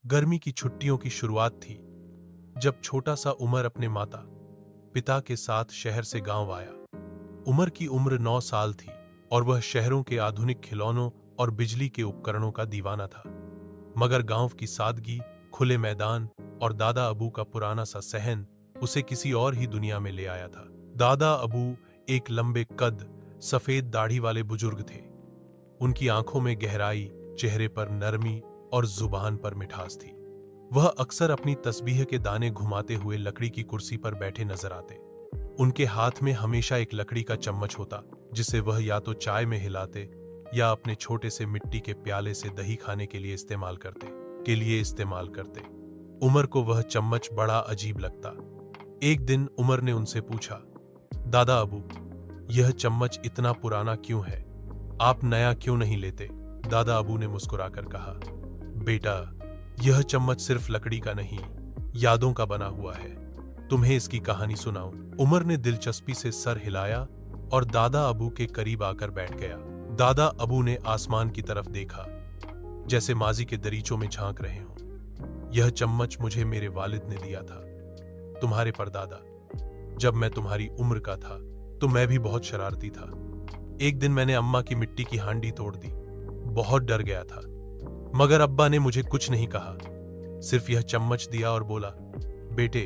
गर्मी की छुट्टियों की शुरुआत थी जब छोटा सा उमर अपने माता पिता के साथ शहर से गांव आया। उमर की उम्र 9 साल थी और वह शहरों के आधुनिक खिलौनों और बिजली के उपकरणों का दीवाना था। मगर गांव की सादगी, खुले मैदान और दादा अबू का पुराना सा सहन उसे किसी और ही दुनिया में ले आया था। दादा अबू एक लंबे कद, सफेद दाढ़ी वाले बुजुर्ग थे। उनकी आंखों में गहराई, चेहरे पर नरमी और जुबान पर मिठास थी। वह अक्सर अपनी तस्बीह के दाने घुमाते हुए लकड़ी की कुर्सी पर बैठे नजर आते। उनके हाथ में हमेशा एक लकड़ी का चम्मच होता जिसे वह या तो चाय में हिलाते या अपने छोटे से मिट्टी के प्याले से दही खाने के लिए इस्तेमाल करते। उमर को वह चम्मच बड़ा अजीब लगता। एक दिन उमर ने उनसे पूछा, दादा अबू, यह चम्मच इतना पुराना क्यों है? आप नया क्यों नहीं लेते? दादा अबू ने मुस्कुराकर कहा, बेटा, यह चम्मच सिर्फ लकड़ी का नहीं, यादों का बना हुआ है। तुम्हें इसकी कहानी सुनाऊं? उमर ने दिलचस्पी से सर हिलाया और दादा अबू के करीब आकर बैठ गया। दादा अबू ने आसमान की तरफ देखा, जैसे माजी के दरीचों में झांक रहे हों। यह चम्मच मुझे मेरे वालिद ने दिया था, तुम्हारे परदादा। जब मैं तुम्हारी उम्र का था तो मैं भी बहुत शरारती था। एक दिन मैंने अम्मा की मिट्टी की हांडी तोड़ दी। बहुत डर गया था, मगर अब्बा ने मुझे कुछ नहीं कहा, सिर्फ यह चम्मच दिया और बोला, बेटे,